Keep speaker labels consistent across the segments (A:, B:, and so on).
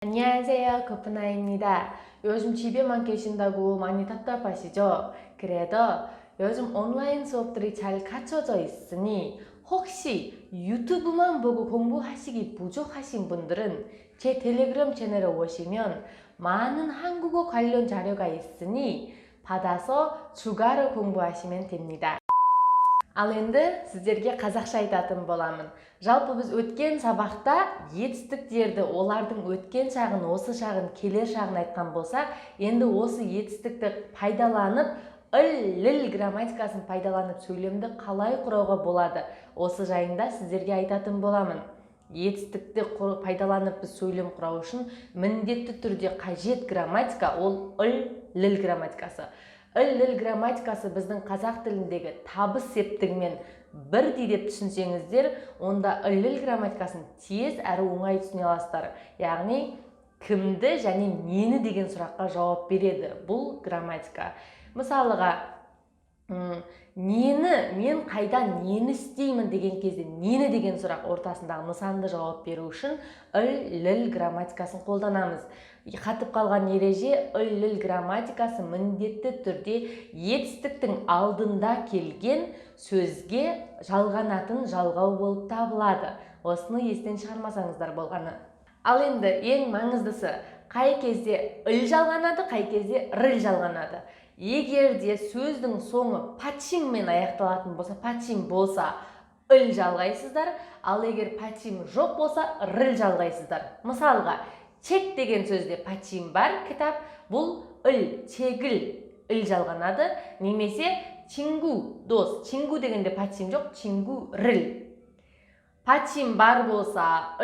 A: 안녕하세요, 거푸나입니다. 요즘 집에만 계신다고 많이 답답하시죠? 그래도 요즘 온라인 수업들이 잘 갖춰져 있으니 혹시 유튜브만 보고 공부하시기 부족하신 분들은 제 텔레그램 채널에 오시면 많은 한국어 관련 자료가 있으니 받아서 추가로 공부하시면 됩니다. Ал енді сіздерге қазақша айтатын боламын. Жалпы біз өткен сабақта етістіктерді, олардың өткен шағын, осы шағын, келер шағын айтқан болсақ, енді осы етістікті пайдаланып, ыл грамматикасын пайдаланып сөйлемді қалай құрауға болады? Осы жайында сіздерге айтатын боламын. Етістікті пайдаланып біз сөйлем құрау үшін міндетті түрде қажет грамматика ол ыл грамматикасы. ыл грамматикасы біздің қазақ тіліндегі табыс септігімен бірдей деп түсінсеңіздер, онда ыл грамматикасын тез әрі оңай түсіне аласыздар. Яғни кімді және нені деген сұраққа жауап береді бұл грамматика. Мысалыға, мен қайдан нені істеймін деген кезде нені деген сұрақ ортасындағы нысанды жауап беру үшін ыл грамматикасын қолданамыз. Қатып қалған ереже ыл грамматикасы міндетті түрде етістіктің алдында келген сөзге жалғанатын жалғау болып табылады. Осыны естен шығармасаңыздар болғаны. Ал енді ең маңыздысы, қай кезде ыл жалғанады, қай кезде рыл жалғанады. Егер де сөздің соңы пачиммен аяқталатын болса, пачим болса, ыл жалғайсыздар, ал егер пачим жоқ болса, рыл жалғайсыздар. Мысалға, чек деген сөзде пачим бар, кітап, бұл чегіл ыл жалғанады, немесе чингу, дос, чингу дегенде пачим жоқ, чингу рыл. Пачим бар болса,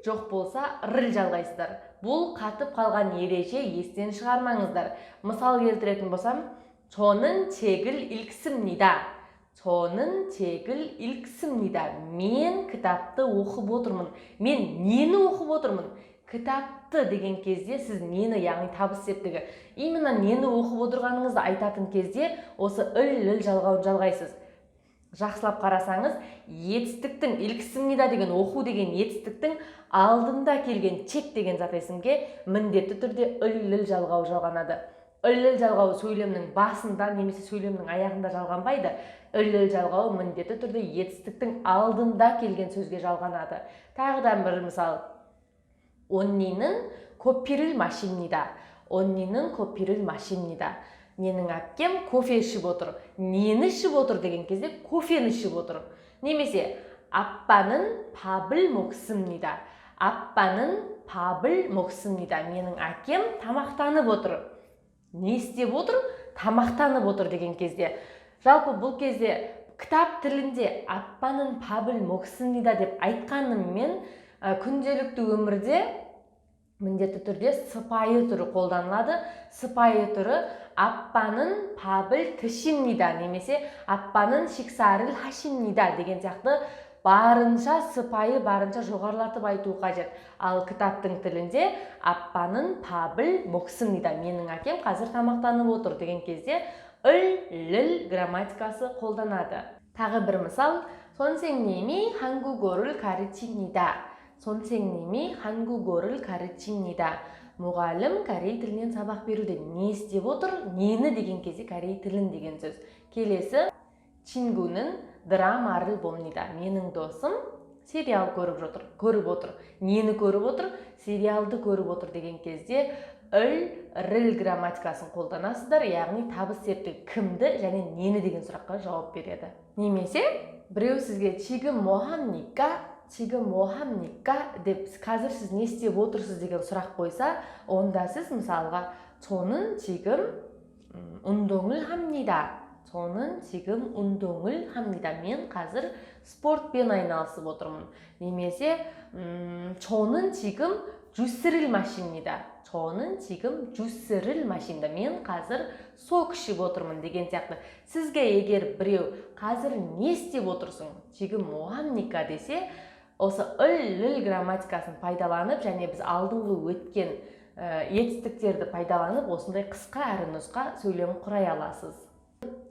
A: жоқ болса, рыл жалғайсыздар. Бұл қатып қалған ереже естен шығармаңыздар. Мысал келтіретін болсам, 저는 책을 읽습니다. 저는 책을 읽습니다. Мен кітапты оқып отырмын. Мен нені оқып отырмын? Кітапты деген кезде сіз нені, яғни табыс септігі, именно нені оқып отырғаныңызды айтатын кезде осы ыл жалғауын жалғайсыз. Жақсылап қарасаңыз, етістіктің илксімнида деген оқу деген етістіктің алдында келген чек деген зат есімге міндетті түрде ыл жалғау жалғанады. Ыл жалғау сөйлемнің басында немесе сөйлемнің аяғында жалғанбайды. Ыл жалғау міндетті түрде етістіктің алдында келген сөзге жалғанады. Тағыдан бір мысал. 언니는 커피를 마십니다. 언니는 커피를 마십니다. Менің әпкем кофе ішіп отыр. Нені ішіп отыр деген кезде кофені ішіп отыр. Немесе 아빠는 밥을 먹습니다. 아빠는 밥을 먹습니다. Менің әкем тамақтанып отыр. Не істеп отыр? Тамақтанып отыр деген кезде. Жалпы бұл кезде кітап тілінде 아빠는 밥을 먹습니다 деп айтқаныммен күнделікті өмірде міндетті түрде сыпайы түрі қолданылады. Сыпайы түрі 아빠는 밥을 드십니다 немесе 아빠는 식사를 하십니다 деген сияқты барынша сыпайы, барынша жоғарылатып айту қажет. Ал кітаптың тілінде 아빠는 밥을 먹습니다. Менің әкем қазір тамақтанып отыр деген кезде ыл грамматикасы қолданады. Тағы бір мысал. 선생님이 한국어를 가르칩니다. 선생님이 한국어를 가르칩니다. мұғалім корей тілінен сабақ беруде не істеп отыр? Нені деген кезде корей тілін деген сөз. Келесі, 친구는 드라마를 봅니다. Менің досым сериал көріп отыр. Нені көріп отыр? Сериалды көріп отыр деген кезде рыл грамматикасын қолданасыздар, яғни табыс септігі кімді және нені деген сұраққа жауап береді. Немесе біреу сізге 지금 뭐 합니까? 지금 뭐 합니까? деп қазір сіз не істеп отырсыз деген сұрақ қойса, онда сіз мысалға 저는 지금 운동을 합니다. 저는 지금 운동을 합니다. Мен қазір спортпен айналысып отырмын. Немесе 저는 지금 주스를 마십니다. 저는 지금 주스를 마십니다. Мен қазір сок ішіп отырмын деген сияқты. Сізге егер біреу қазір не істеп отырсың? 지금 뭐 합니까 десе, осы ыл грамматикасын пайдаланып, және біз алдыңғы өткен етістіктерді пайдаланып, осындай қысқа әрі нұсқа сөйлем құрай аласыз.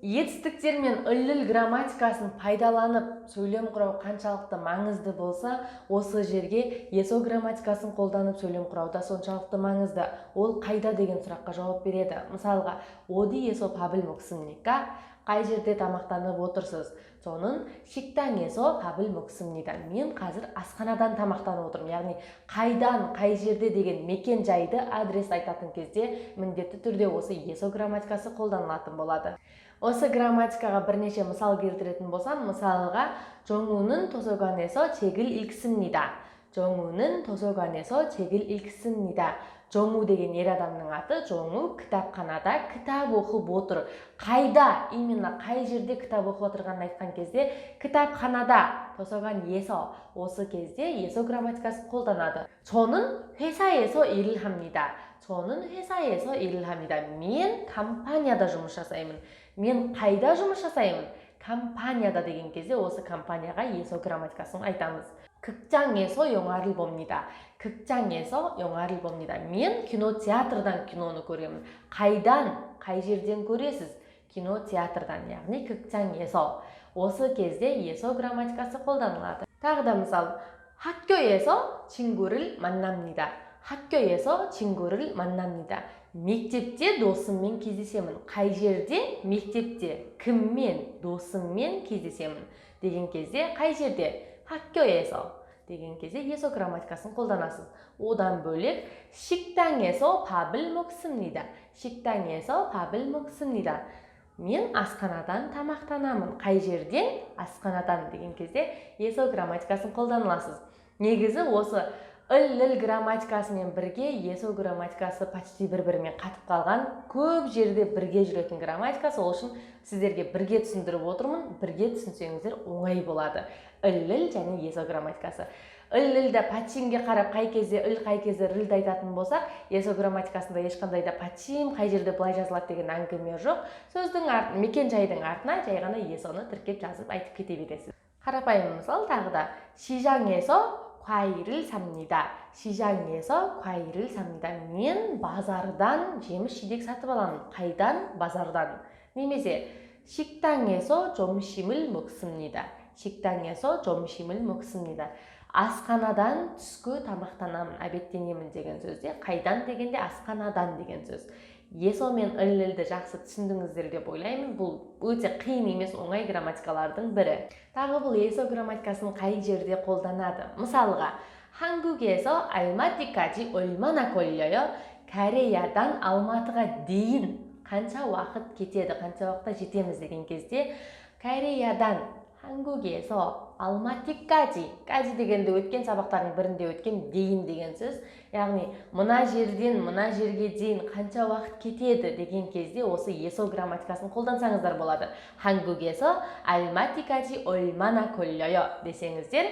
A: етістіктер мен ыллыл грамматикасын пайдаланып сөйлем құрау қаншалықты маңызды болса, осы жерге есо грамматикасын қолданып сөйлем құрау да соншалықты маңызды. Ол қайда деген сұраққа жауап береді. Мысалға, оди есо 밥을 먹습니까? Қай жерде тамақтанып отырсыз? Соның 식당에서 밥을 먹습니다. Мен қазір асханадан тамақтанып отырмын. Яғни қайдан, қай жерде деген мекен жайды, адрес айтатын кезде міндетті түрде осы есо грамматикасы қолданылатын болады. Осы грамматикаға бірнеше мысал келтіретін болсам, мысалға 정우는 도서관에서 책을 읽습니다. 정우는 도서관에서 책을 읽습니다. 정우 деген ер адамның аты. 정우 кітапханада кітап оқып отыр. Қайда, именно қай жерде кітап оқып отырғанын айтқан кезде кітапханада, 도서관에서, осы кезде есо грамматикасын қолданады. 저는 회사에서 일을 합니다. 저는 회사에서 일을 합니다. мен компанияда жұмыс жасаймын. мен қайда жұмыс жасаймын? компанияда деген кезде осы компанияға есо грамматикасын айтамыз. 극장에서 영화를 봅니다. 극장에서 영화를 봅니다. мен кинотеатрдан киноны көремін. қайдан, қай жерден көресіз? кинотеатрдан, яғни 극장에서. осы кезде есо грамматикасы қолданылады. тағы да мысал, 학교에서 친구를 만납니다. 학교에서 친구를 만납니다. мектепте досыммен кездесемін. қай жерде? мектепте. кіммен? досыммен кездесемін. деген кезде қай жерде? 학교에서 деген кезде есо грамматикасын қолданасыз. одан бөлек 식당에서 밥을 먹습니다. 식당에서 밥을 먹습니다. мен асханадан тамақтанамын. қай жерден? асханадан деген кезде есо грамматикасын қолданасыз. негізі осы ыллыл грамматикасымен бірге есо грамматикасы почти бір-бірімен қатып қалған, көп жерде бірге жүретін грамматика. сол үшін сіздерге бірге түсіндіріп отырмын. бірге түсінсеңіздер оңай болады. ыллыл және есо грамматикасы. ыллылда пачимге қарап қай кезде ыл, қай кезде рылды айтатын болсақ, есо грамматикасында ешқандай да пачим қай жерде былай жазылады деген әңгіме жоқ. сөздің артына, мекен жайдың артына жай ғана есоны тіркеп жазып айтып кете бересіз. қарапайым мысал тағы да. 시장에서 과일을 삽니다. 시장에서 과일을 삽니다. мен базардан жеміс-жидек сатып аламын. қайдан? базардан. немесе 식당에서 점심을 먹습니다. 식당에서 점심을 먹습니다. асханадан түскі тамақтанамын, обедтенемін деген сөзде қайдан дегенде асханадан деген сөз. есо мен ыллылды жақсы түсіндіңіздер деп ойлаймын. бұл өте қиын емес, оңай грамматикалардың бірі. тағы бұл есо грамматикасын қай жерде қолданады? мысалға, 한국에서 알마티까지 얼마나 걸려요? кореядан алматыға дейін қанша уақыт кетеді, қанша уақытта жетеміз деген кезде кореядан 한국에서 알마티까지, 까지 дегенде өткен сабақтардың бірінде өткен дейін деген сөз. яғни мына жерден мына жерге дейін қанша уақыт кетеді деген кезде осы есо грамматикасын қолдансаңыздар болады. 한국에서 알마티까지 얼마나 걸려요 десеңіздер,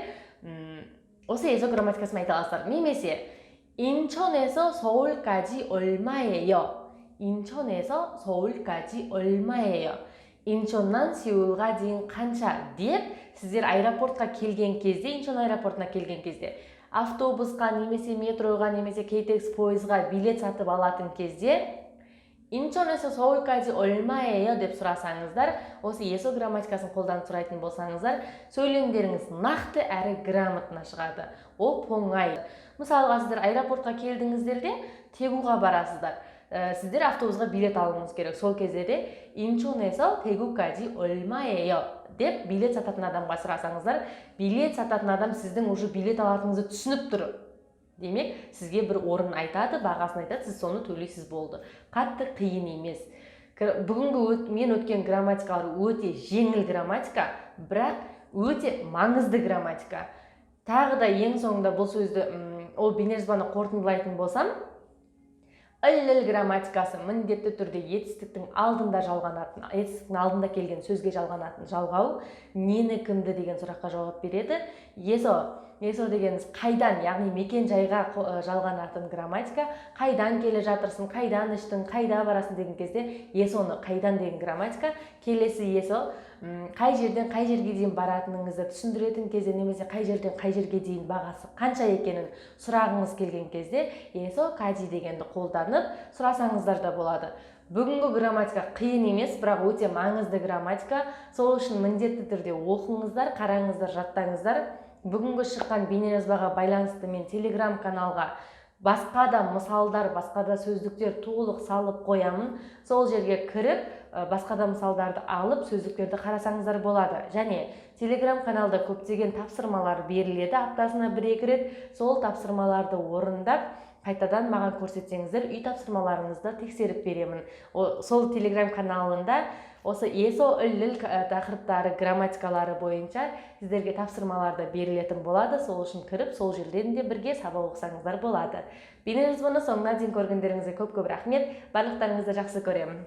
A: осы есо грамматикасын айта аласыздар. немесе 인천에서 서울까지 얼마예요? 인천에서 서울까지 얼마예요? 인천нан Сеулға дейін қанша деп сіздер аэропортқа келген кезде, инчон аэропортына келген кезде автобусқа немесе метроға немесе KTX пойызға билет сатып алатын кезде 인천에서 서울까지 얼마예요 деп сұрасаңыздар, осы есо грамматикасын қолданып сұрайтын болсаңыздар, сөйлемдеріңіз нақты әрі грамотно шығады. ол оңай. мысалға сіздер аэропортқа келдіңіздерде Тегуға барасыздар. сіздер автобусға билет алуыңыз керек. сол кезде де 인천에서 대구까지 얼마예요 деп билет сататын адамға сұрасаңыздар, билет сататын адам сіздің уже билет алатыныңызды түсініп тұр. демек, сізге бір орын айтады, бағасын айтады, сіз соны төлейсіз болды. қатты қиын емес. бүгінгі мен өткен грамматикалар өте жеңіл грамматика, бірақ өте маңызды грамматика. тағы да ең соңында бұл сөзді, ол бейнежазбаны қорытындылайтын болсам, ыллыл грамматикасы міндетті түрде етістіктің алдында жалғанатын, етістіктің алдында келген сөзге жалғанатын жалғау нені кімді деген сұраққа жауап береді. есо дегеніміз қайдан, яғни мекен жайға жалғанатын грамматика. қайдан келе жатырсың, қайдан іштің, қайда барасың деген кезде есоны қайдан деген грамматика. келесі есо қай жерден қай жерге дейін баратыныңызды түсіндіретін кезде немесе қай жерден қай жерге дейін бағасы қанша екенін сұрағыңыз келген кезде eso кади дегенді қолданып сұрасаңыздар да болады. Бүгінгі грамматика қиын емес, бірақ өте маңызды грамматика. Сол үшін міндетті түрде оқыңыздар, қараңыздар, жаттаңыздар. Бүгінгі шыққан бейнежазбаға байланысты мен Telegram каналға басқа да мысалдар, басқа да сөздіктер толық салып қоямын. Сол жерге кіріп, басқа да мысалдарды алып, сөздіктерді қарасаңыздар болады. Және Telegram каналда көптеген тапсырмалар беріледі, аптасына 1-2 рет. Сол тапсырмаларды орындап, қайтадан маған көрсетсеңіздер, үй тапсырмаларыңызды тексеріп беремін. Сол Telegram каналында осы eso ілл тақырыптары, грамматикалары бойынша сіздерге тапсырмаларда берілетін болады. Сол үшін кіріп, сол жерден де бірге сабақ оқысаңыздар болады. Бейнежазбаны соңына дейін көргендеріңізге көп рахмет. Барлықтарыңызды жақсы көремін.